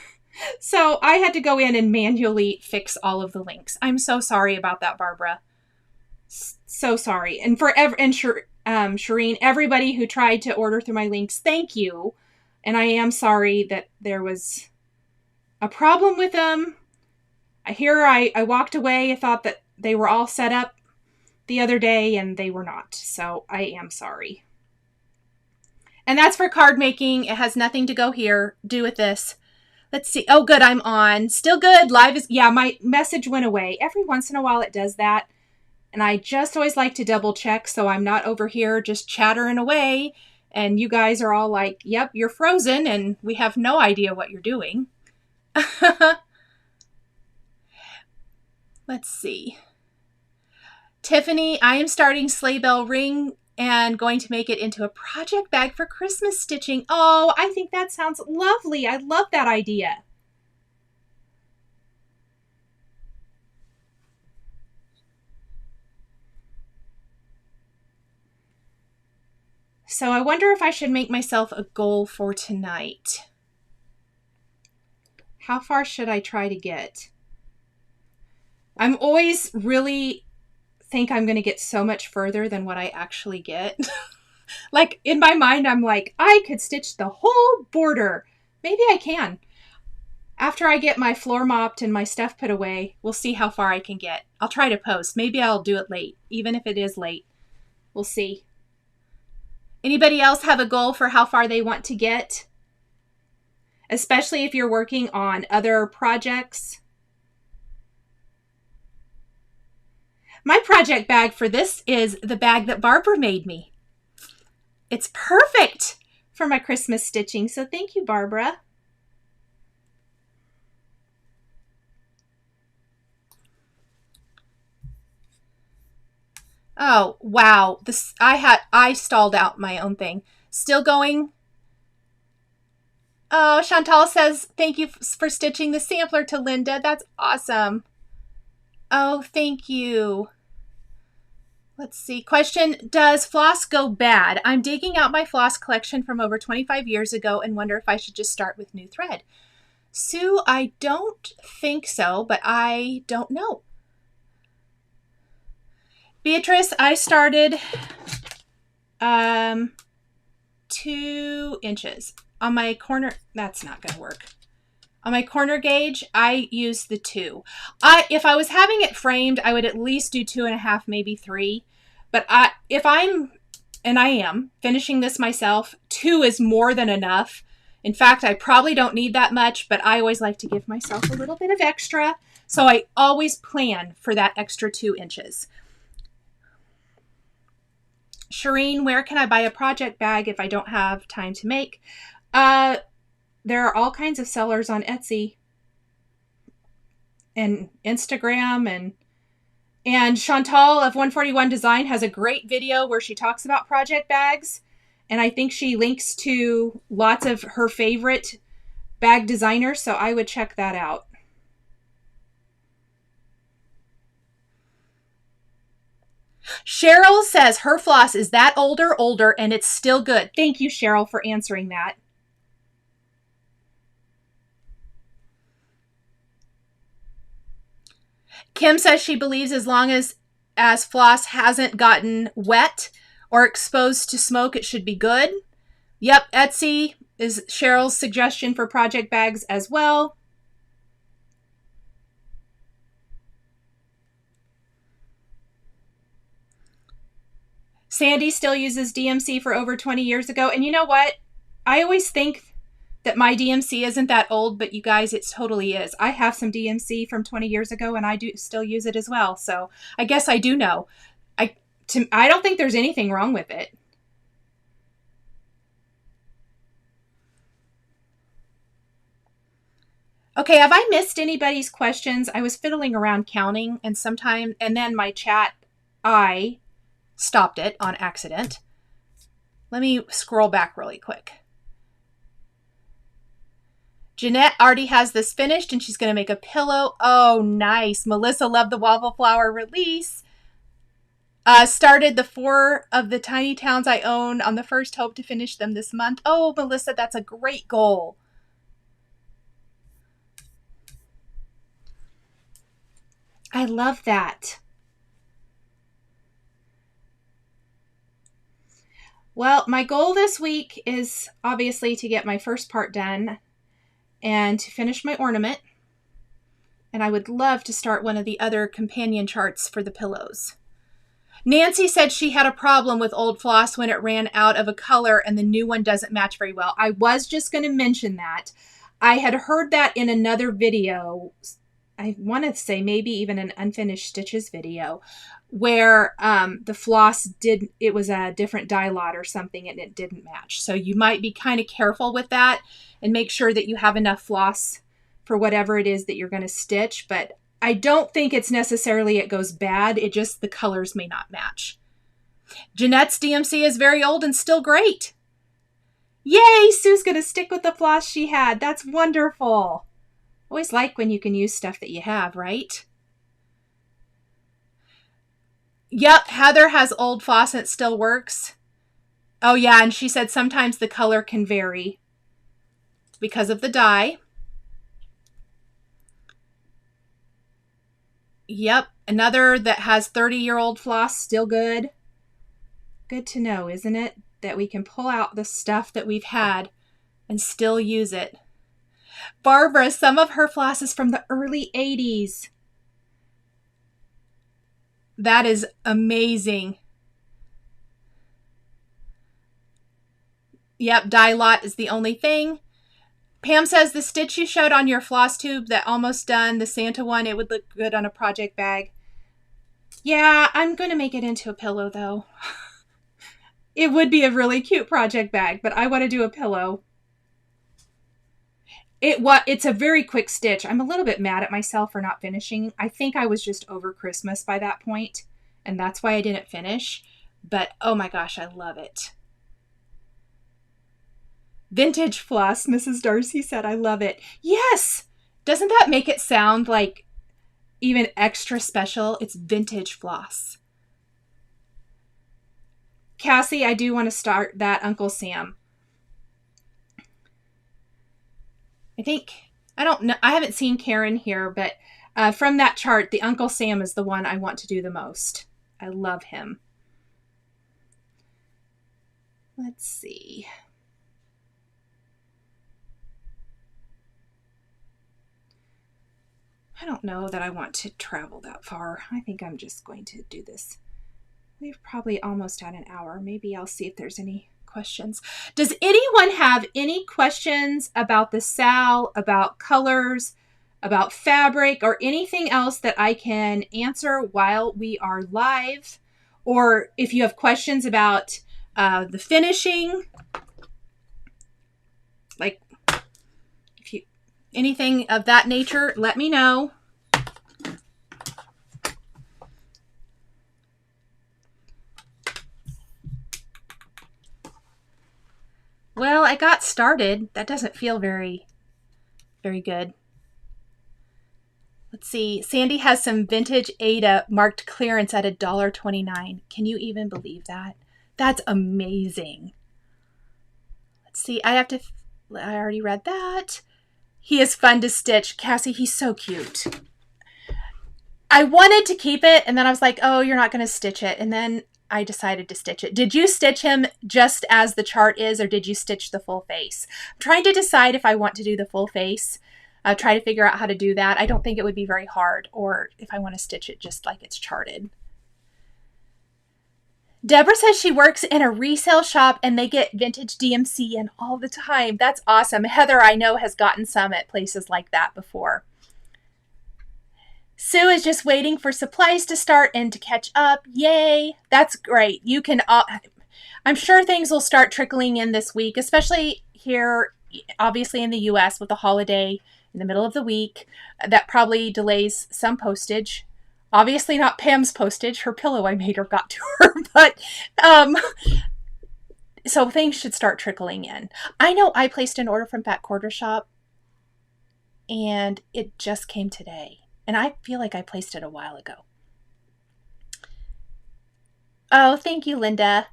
So I had to go in and manually fix all of the links. I'm so sorry about that, Barbara. So sorry. And Shireen, everybody who tried to order through my links, thank you. And I am sorry that there was a problem with them. I walked away. I thought that they were all set up the other day, and they were not. So I am sorry. And that's for card making. It has nothing to do with this. Let's see. Oh, good. I'm on. Still good. Live is, yeah, my message went away. Every once in a while it does that. And I just always like to double check so I'm not over here just chattering away. And you guys are all like, yep, you're frozen and we have no idea what you're doing. Let's see. Tiffany, I am starting sleigh bell ring and going to make it into a project bag for Christmas stitching. Oh, I think that sounds lovely. I love that idea. So I wonder if I should make myself a goal for tonight. How far should I try to get? I'm always really think I'm going to get so much further than what I actually get. Like in my mind, I'm like, I could stitch the whole border. Maybe I can. After I get my floor mopped and my stuff put away, we'll see how far I can get. I'll try to post. Maybe I'll do it late, even if it is late. We'll see. Anybody else have a goal for how far they want to get? Especially if you're working on other projects. My project bag for this is the bag that Barbara made me. It's perfect for my Christmas stitching, so thank you, Barbara. Oh, wow. I stalled out my own thing. Still going. Oh, Chantal says, thank you for stitching the sampler to Linda. That's awesome. Oh, thank you. Let's see. Question, does floss go bad? I'm digging out my floss collection from over 25 years ago and wonder if I should just start with new thread. Sue, I don't think so, but I don't know. Beatrice, I started 2 inches. On my corner, that's not going to work. On my corner gauge, I use the 2. If I was having it framed, I would at least do 2.5, maybe 3. But if I'm, and I am, finishing this myself, 2 is more than enough. In fact, I probably don't need that much, but I always like to give myself a little bit of extra. So I always plan for that extra 2 inches. Shireen, where can I buy a project bag if I don't have time to make? There are all kinds of sellers on Etsy and Instagram, and Chantal of 141 Design has a great video where she talks about project bags, and I think she links to lots of her favorite bag designers, so I would check that out. Cheryl says her floss is that older, and it's still good. Thank you, Cheryl, for answering that. Kim says she believes as long as floss hasn't gotten wet or exposed to smoke, it should be good. Yep, Etsy is Cheryl's suggestion for project bags as well. Sandy still uses DMC for over 20 years ago. And you know what? I always think that my DMC isn't that old, but you guys, it totally is. I have some DMC from 20 years ago, and I do still use it as well. So I guess I do know. I don't think there's anything wrong with it. Okay, have I missed anybody's questions? I was fiddling around counting, and then my chat, I stopped it on accident. Let me scroll back really quick. Jeanette already has this finished and she's going to make a pillow. Oh, nice. Melissa loved the waffle flower release. Started the 4 of the tiny towns I own on the first. Hope to finish them this month. Oh, Melissa, that's a great goal. I love that. Well, my goal this week is obviously to get my first part done and to finish my ornament. And I would love to start one of the other companion charts for the pillows. Nancy said she had a problem with old floss when it ran out of a color and the new one doesn't match very well. I was just going to mention that. I had heard that in another video. I want to say maybe even an Unfinished Stitches video where the floss it was a different dye lot or something and it didn't match. So you might be kind of careful with that and make sure that you have enough floss for whatever it is that you're going to stitch. But I don't think it's necessarily it goes bad. It just the colors may not match. Jeanette's DMC is very old and still great. Yay, Sue's going to stick with the floss she had. That's wonderful. Always like when you can use stuff that you have, right? Yep, Heather has old floss and it still works. Oh yeah, and she said sometimes the color can vary because of the dye. Yep, another that has 30-year-old floss, still good. Good to know, isn't it? That we can pull out the stuff that we've had and still use it. Barbara, some of her floss is from the early 80s. That is amazing. Yep, dye lot is the only thing. Pam says the stitch you showed on your Flosstube, that almost done, the Santa one, it would look good on a project bag. Yeah, I'm going to make it into a pillow though. It would be a really cute project bag, but I want to do a pillow. It's a very quick stitch. I'm a little bit mad at myself for not finishing. I think I was just over Christmas by that point, and that's why I didn't finish. But oh my gosh, I love it. Vintage floss, Mrs. Darcy said, I love it. Yes! Doesn't that make it sound like even extra special? It's vintage floss. Cassie, I do want to start that Uncle Sam. I don't know. I haven't seen Karen here, but from that chart, the Uncle Sam is the one I want to do the most. I love him. Let's see. I don't know that I want to travel that far. I think I'm just going to do this. We've probably almost had an hour. Maybe I'll see if there's any questions. Does anyone have any questions about the SAL, about colors, about fabric, or anything else that I can answer while we are live? Or if you have questions about the finishing, like anything of that nature, let me know. Well, I got started. That doesn't feel very good. Let's see. Sandy has some vintage Ada marked clearance at $1.29. Can you even believe that? That's amazing. Let's see. I already read that. He is fun to stitch. Cassie, he's so cute. I wanted to keep it, and then I was like, oh, you're not going to stitch it. And then I decided to stitch it. Did you stitch him just as the chart is, or did you stitch the full face? I'm trying to decide if I want to do the full face. Try to figure out how to do that. I don't think it would be very hard, or if I want to stitch it just like it's charted. Deborah says she works in a resale shop and they get vintage DMC in all the time. That's awesome. Heather, I know, has gotten some at places like that before. Sue is just waiting for supplies to start and to catch up. Yay. That's great. You can, I'm sure things will start trickling in this week, especially here, obviously in the US with the holiday in the middle of the week. That probably delays some postage. Obviously not Pam's postage. Her pillow I made her got to her, but so things should start trickling in. I know I placed an order from Fat Quarter Shop and it just came today. And I feel like I placed it a while ago. Oh, thank you, Linda.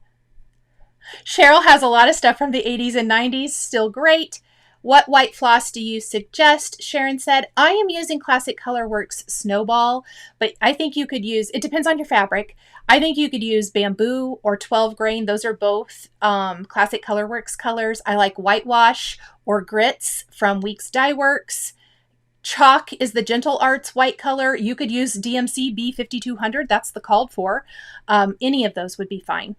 Cheryl has a lot of stuff from the 80s and 90s. Still great. What white floss do you suggest? Sharon said, I am using Classic Colorworks Snowball, but I think you could use, it depends on your fabric. I think you could use bamboo or 12 grain. Those are both Classic Colorworks colors. I like whitewash or grits from Weeks Dye Works. Chalk is the Gentle Arts white color. You could use DMC B5200. That's the called for. Any of those would be fine.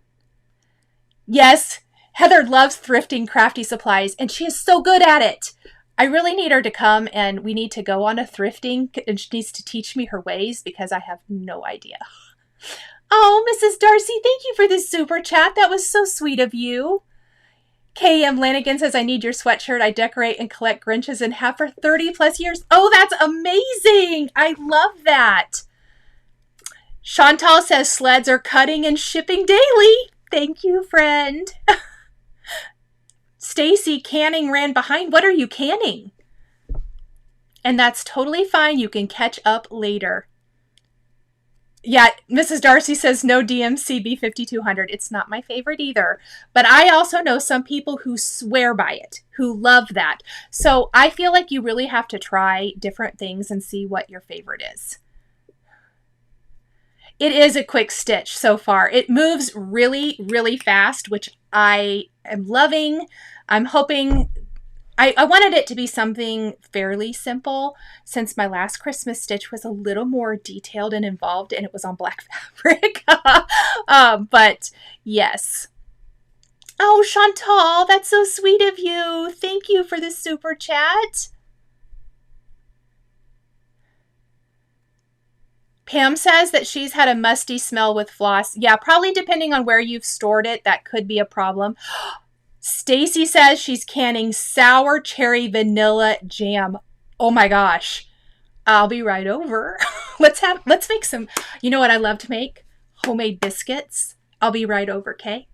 Yes, Heather loves thrifting crafty supplies, and she is so good at it. I really need her to come, and we need to go on a thrifting, and she needs to teach me her ways because I have no idea. Oh, Mrs. Darcy, thank you for this super chat. That was so sweet of you. KM Lanigan says, I need your sweatshirt. I decorate and collect Grinches and have for 30 plus years. Oh, that's amazing. I love that. Chantal says, sleds are cutting and shipping daily. Thank you, friend. Stacy, canning ran behind. What are you canning? And that's totally fine. You can catch up later. Yeah, Mrs. Darcy says no DMC B5200. It's not my favorite either. But I also know some people who swear by it, who love that. So I feel like you really have to try different things and see what your favorite is. It is a quick stitch so far. It moves really, really fast, which I am loving. I'm hoping... I wanted it to be something fairly simple since my last Christmas stitch was a little more detailed and involved and it was on black fabric. But yes. Oh, Chantal, that's so sweet of you. Thank you for the super chat. Pam says that she's had a musty smell with floss. Yeah, probably depending on where you've stored it, that could be a problem. Stacy says she's canning sour cherry vanilla jam. Oh my gosh. I'll be right over. Let's make some, you know what I love to make? Homemade biscuits. I'll be right over, okay?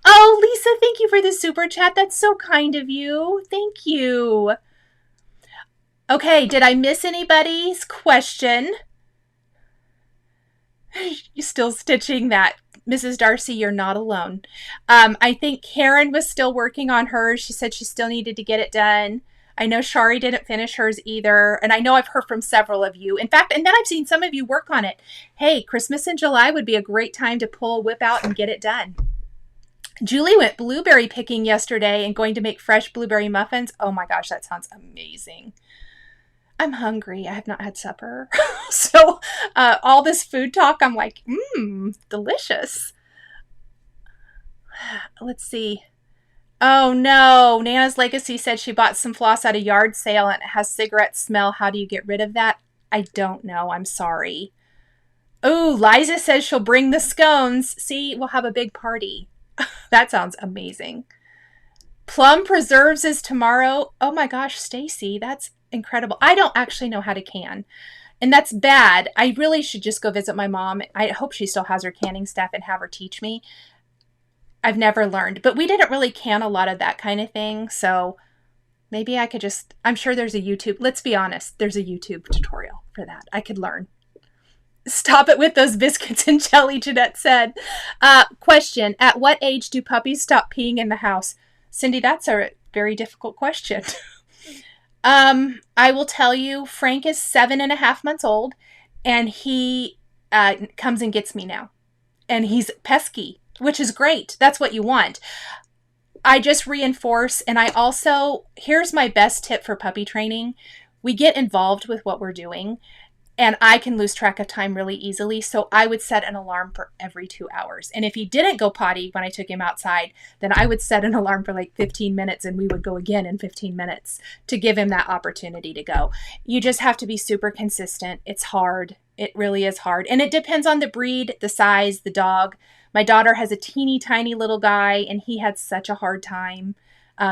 Oh, Lisa, thank you for the super chat. That's so kind of you. Thank you. Okay, did I miss anybody's question? You're still stitching that. Mrs. Darcy, you're not alone. I think Karen was still working on hers. She said she still needed to get it done. I know Shari didn't finish hers either. And I know I've heard from several of you. In fact, and then I've seen some of you work on it. Hey, Christmas in July would be a great time to pull a whip out and get it done. Julie went blueberry picking yesterday and going to make fresh blueberry muffins. Oh my gosh, that sounds amazing. I'm hungry. I have not had supper. So all this food talk, I'm like, delicious. Let's see. Oh no, Nana's Legacy said she bought some floss at a yard sale and it has cigarette smell. How do you get rid of that? I don't know. I'm sorry. Oh, Liza says she'll bring the scones. See, we'll have a big party. That sounds amazing. Plum preserves is tomorrow. Oh my gosh, Stacy, that's incredible. I don't actually know how to can, and that's bad. I really should just go visit my mom. I hope she still has her canning stuff and have her teach me. I've never learned, but we didn't really can a lot of that kind of thing. So maybe I could just, I'm sure there's a YouTube, let's be honest, there's a YouTube tutorial for that. I could learn. Stop it with those biscuits and jelly, Jeanette said. Question, at what age do puppies stop peeing in the house? Cindy, that's a very difficult question. I will tell you, Frank is 7.5 months old, and he comes and gets me now. And he's pesky, which is great. That's what you want. I just reinforce, and I also, here's my best tip for puppy training. We get involved with what we're doing, and I can lose track of time really easily. So I would set an alarm for every 2 hours. And if he didn't go potty when I took him outside, then I would set an alarm for like 15 minutes and we would go again in 15 minutes to give him that opportunity to go. You just have to be super consistent. It's hard. It really is hard. And it depends on the breed, the size, the dog. My daughter has a teeny tiny little guy and he had such a hard time.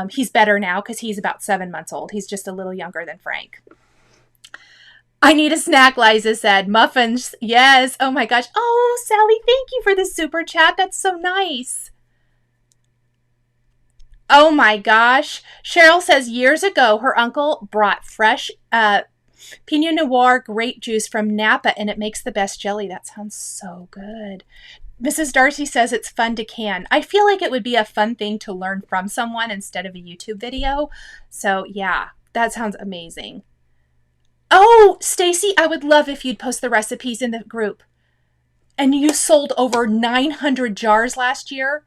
He's better now because he's about 7 months old. He's just a little younger than Frank. I need a snack, Liza said. Muffins. Yes. Oh my gosh. Oh, Sally, thank you for the super chat. That's so nice. Oh my gosh. Cheryl says years ago, her uncle brought fresh Pinot Noir grape juice from Napa and it makes the best jelly. That sounds so good. Mrs. Darcy says it's fun to can. I feel like it would be a fun thing to learn from someone instead of a YouTube video. So yeah, that sounds amazing. Oh, Stacy, I would love if you'd post the recipes in the group. And you sold over 900 jars last year.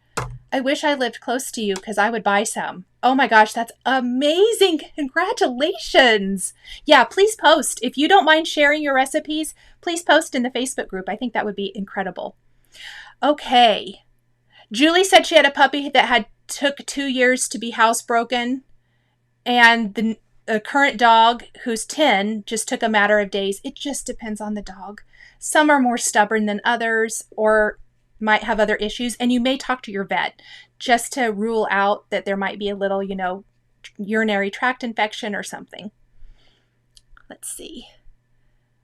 I wish I lived close to you because I would buy some. Oh my gosh, that's amazing. Congratulations. Yeah, please post. If you don't mind sharing your recipes, please post in the Facebook group. I think that would be incredible. Okay. Julie said she had a puppy that took 2 years to be housebroken, and the current dog, who's 10, just took a matter of days. It just depends on the dog. Some are more stubborn than others or might have other issues, and you may talk to your vet just to rule out that there might be a little, urinary tract infection or something. Let's see.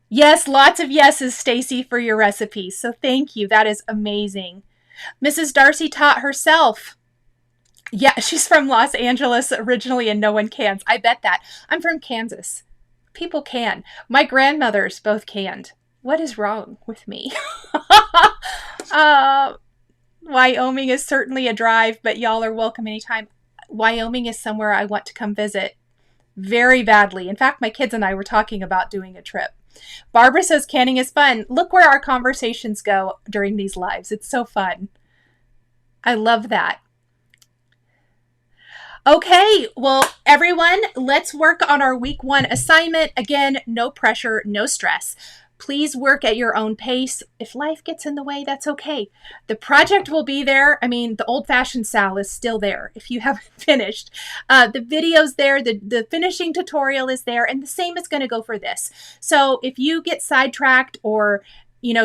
Yes, lots of yeses, Stacy, for your recipes. So thank you. That is amazing. Mrs. Darcy taught herself. Yeah, she's from Los Angeles originally and no one cans. I bet that. I'm from Kansas. People can. My grandmothers both canned. What is wrong with me? Wyoming is certainly a drive, but y'all are welcome anytime. Wyoming is somewhere I want to come visit very badly. In fact, my kids and I were talking about doing a trip. Barbara says canning is fun. Look where our conversations go during these lives. It's so fun. I love that. Okay, well, everyone, let's work on our week 1 assignment. Again, no pressure, no stress. Please work at your own pace. If life gets in the way, that's okay. The project will be there. I mean, the old-fashioned SAL is still there if you haven't finished. The video's there. The finishing tutorial is there. And the same is going to go for this. So if you get sidetracked or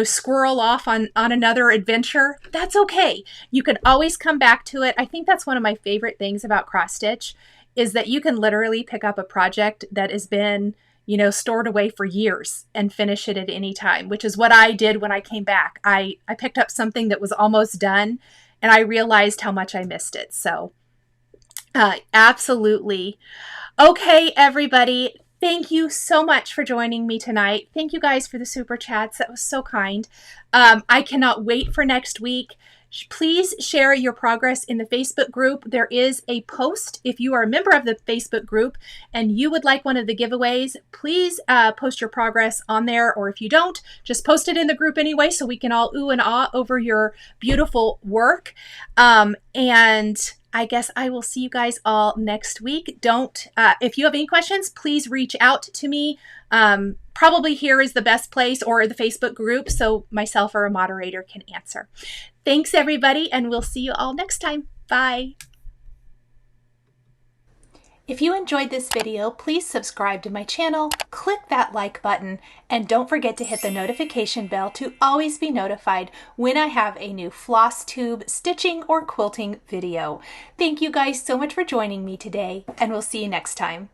squirrel off on another adventure, that's okay. You can always come back to it. I think that's one of my favorite things about cross stitch is that you can literally pick up a project that has been stored away for years and finish it at any time, which is what I did when I came back. I picked up something that was almost done and I realized how much I missed it. So absolutely. Okay, everybody. Thank you so much for joining me tonight. Thank you guys for the super chats. That was so kind. I cannot wait for next week. Please share your progress in the Facebook group. There is a post. If you are a member of the Facebook group and you would like one of the giveaways, please post your progress on there. Or if you don't, just post it in the group anyway so we can all ooh and ah over your beautiful work. And I guess I will see you guys all next week. If you have any questions, please reach out to me. Probably here is the best place or the Facebook group so myself or a moderator can answer. Thanks, everybody, and we'll see you all next time. Bye. If you enjoyed this video, please subscribe to my channel, click that like button, and don't forget to hit the notification bell to always be notified when I have a new Flosstube stitching or quilting video. Thank you guys so much for joining me today, and we'll see you next time.